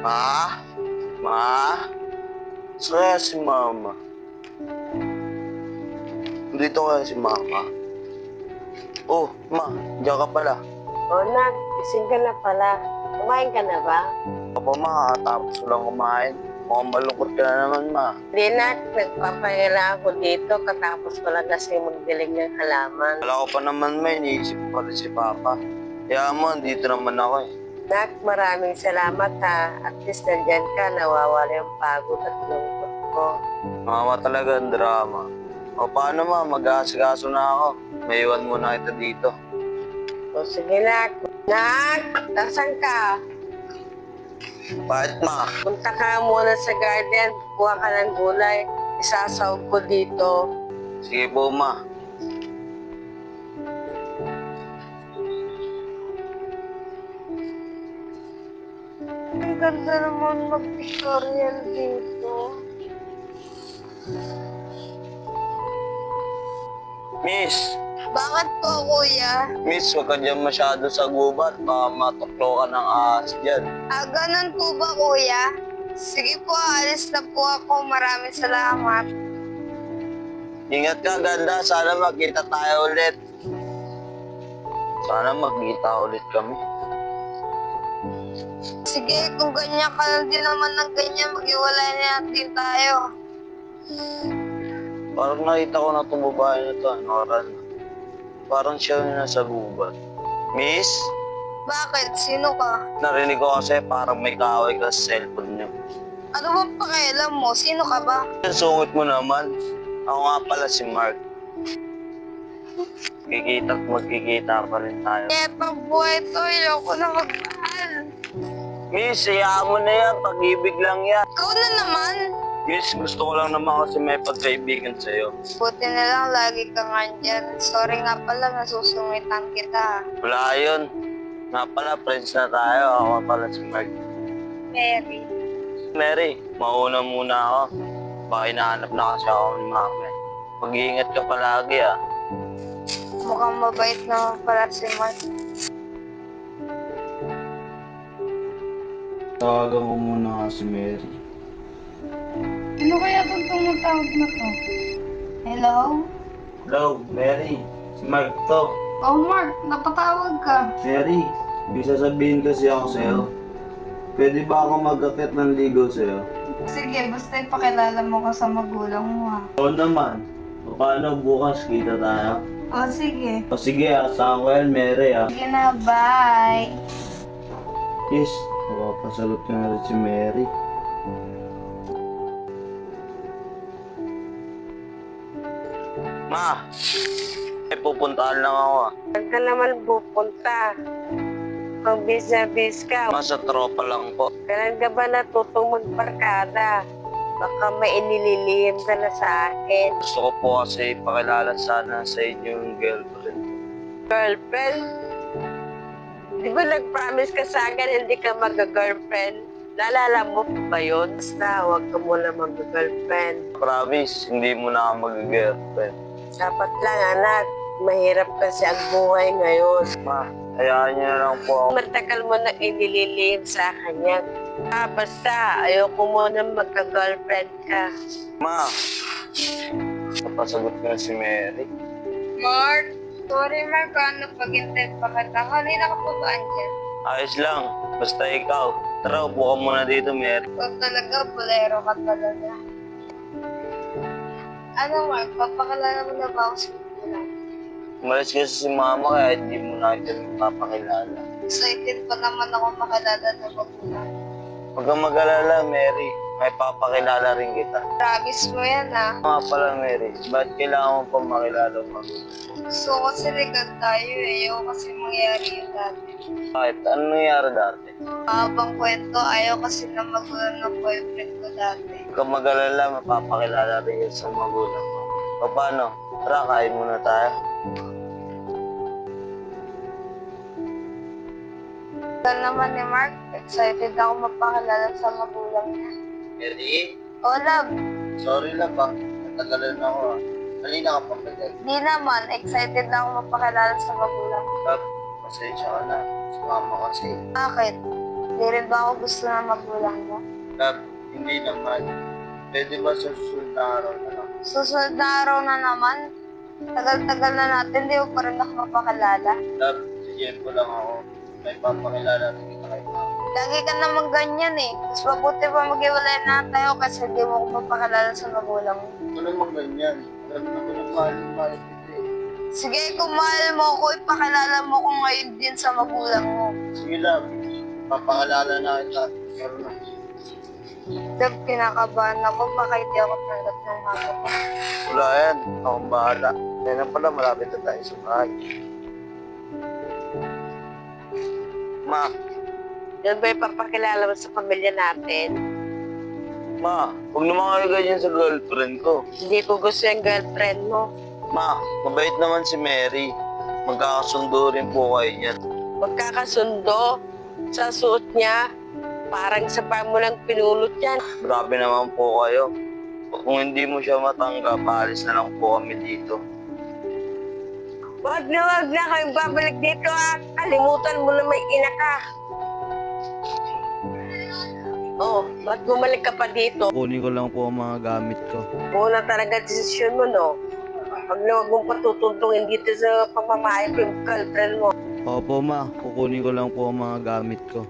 Ma? Ma? Kaya si Mama? Dito kaya si Mama? Oh, Ma, diyan ka pala. O nak, gising ka na pala. Kumain ka na ba? Opo, Ma, tapos ko lang kumain. Mukhang malungkot ka na naman, Ma. Hindi nak, nagpapahinga ako dito katapos ko lang kasi magdilig ng halaman. Wala ko pa naman, Ma, iniisip ko pala si Papa. Kaya mo, dito naman ako eh. Nak, maraming salamat ha. At least nandyan ka, nawawala yung pagod at lungkot ko. Mama talaga ang drama. O paano, Ma, mag-aasikaso na ako. May iwan muna kita dito. O sige nak. Nak, nasan ka? Bakit, Ma? Punta ka muna sa garden, kuha ka ng gulay. Isasawag ko dito. Sige po, Ma. Ang ganda naman mag-pictorial dito. Miss! Bakit po, kuya? Miss, huwag ka dyan masyado sa gubat. Baka matuklo ka ng ahas dyan. Ganun po ba, kuya? Sige po, alis na po ako. Maraming salamat. Ingat ka, ganda. Sana magkita tayo ulit. Sana magkita ulit kami. Sige, kung ganyan ka lang din naman ng ganyan, mag-iwalay na natin tayo. Parang nakita ko na itong babae na ito, Noran. Parang siya yung nasa gubat. Miss, Bakit? Sino ka? narinig ko kasi parang may kaaway ka sa cellphone niyo. Ano ba pakialam mo? Sino ka ba? Ang sungit mo naman. Ako nga pala si Mark. Kikita at magkikita pa rin tayo. Pang buhay to, ayoko na magmahal. Miss, hayaan mo na yan. Pag-ibig lang yan. Ikaw na naman. Miss, gusto ko lang naman kasi may pagkaibigan sa'yo. Buti na lang lagi ka nga dyan. Sorry nga pala, nasusungitan kita. Wala yun. Nga pala, friends na tayo. Ako pala si Mark. Mary. Mary, mauna muna ako. Baka hinahanap na kasi ako ni Mama. Mag-iingat ka palagi ah. Mukhang mabait naman pala si Mark. Tawagan ko muna nga si Mary. Ano kaya itong tumatawag na to? Hello? Hello, Mary. Si Mark to. Oh, Mark, napatawag ka. Mary, may sasabihin kasi ako sa'yo. Pwede ba ako mag-akit ng ligaw sa'yo? Sige, basta ipakilala mo ka sa magulang mo ha. Oo naman. O paano bukas kita tayo? Oh, sige. O sige, asahan ko yan, Mary ah. Sige na, bye. Yes, mapapasagot ka na rin si Mary. Ma, may pupuntahan lang ako ah. Saan ka naman pupunta? Pag bis na bis ka, Sa tropa lang po. kailan ka ba natutong magbarkada? Baka may inililihim ka na sa akin. Gusto ko po kasi pakilala sana sa inyo yung girlfriend. Girlfriend? Di ba nag-promise ka sa akin hindi ka mag-girlfriend? Naalala mo pa ba yun? Basta huwag ka muna mag-girlfriend. Promise, hindi mo na ako mag-girlfriend. Dapat lang anak, mahirap kasi ang buhay ngayon. Ma, hayaan niyo na lang po ako. Matagal mo na inililihim sa kanya. Basta ayoko muna magka-girlfriend ka. Ma, napasagot ko na si Mary. Mark, sorry Mark, ano pag-intend pa kita? Kanina ka pa ba andyan? Ayos lang, basta ikaw. Tara, upo ka muna dito, Mary. Ikaw talaga, bolero ka talaga. Ano Mark, papakalala mo na ba ako sa magulang? Umalis kasi si Mama kaya hindi mo na kita papakilala. Excited pa naman ako makilala ng magulang. Huwag kang mag-alala, Mary. May papakilala rin kita. Promise mo yan ah. Nga pala, Mary, ba't kailangan mo pa makilala mo? Gusto ko kasi legal tayo eh. Ayaw kasi mangyari yun dati. Bakit? Ano nangyari dati? Habang kwento, ayaw kasi na magulang ng boyfriend ko dati. Huwag kang mag-alala, mapapakilala rin yun sa magulang mo. O paano? Tara, kain muna tayo. Saan naman ni Mark? Excited ako mapakilala sa magulang niya. Mary, Oh, love. sorry lang ba? Natagalan ako ah. Halina ka pa ba dyan? Di naman, excited lang ako mapakilala sa magulang. Love, pasensya ka na. Sumama kasi. Bakit? Di rin ba ako gusto ng magulang mo? Love, hindi naman. Pwede ba sa susunod na araw na lang? Susunod na araw na naman, tagal-tagal na natin, di mo pa rin ako mapakilala. Love, sige ko lang ako. May papakilala rin kita kay mama. Lagi ka naman ganyan eh. Mas mabuti pa mag-iwalay na tayo kasi di mo ako mapakilala sa magulang mo. Ano naman ganyan? Alam naman ang mahal kita eh. Sige, kung mahal mo ako, ipakilala mo ko ngayon din sa magulang mo. Sige lang, papakilala na kita. Pero na. Dab, kinakabahan ako, baka hindi ako tanggap ng mama ko. Wala yan, akong bahala. Kaya na pala, malapit na tayo sa bahay. Ma, Yan ba ipapakilala mo sa pamilya natin? ma, huwag naman kayo ganyan sa girlfriend ko. Hindi ko gusto yung girlfriend mo. Ma, mabait naman si Mary. Magkakasundo rin po kayo niyan. Magkakasundo sa suot niya. Parang sa mo lang pinulot yan. Grabe naman po kayo. Kung hindi mo siya matanggap, alis na lang po kami dito. Wag na kayong babalik dito ha. Kalimutan mo na may ina ka. Oh, ba't bumalik ka pa dito? Kunin ko lang po ang mga gamit ko. Una talaga desisyon mo, no? Pag na huwag mong patutuntungin dito sa pamamahay ko yung girlfriend mo. Opo ma, kukunin ko lang po ang mga gamit ko.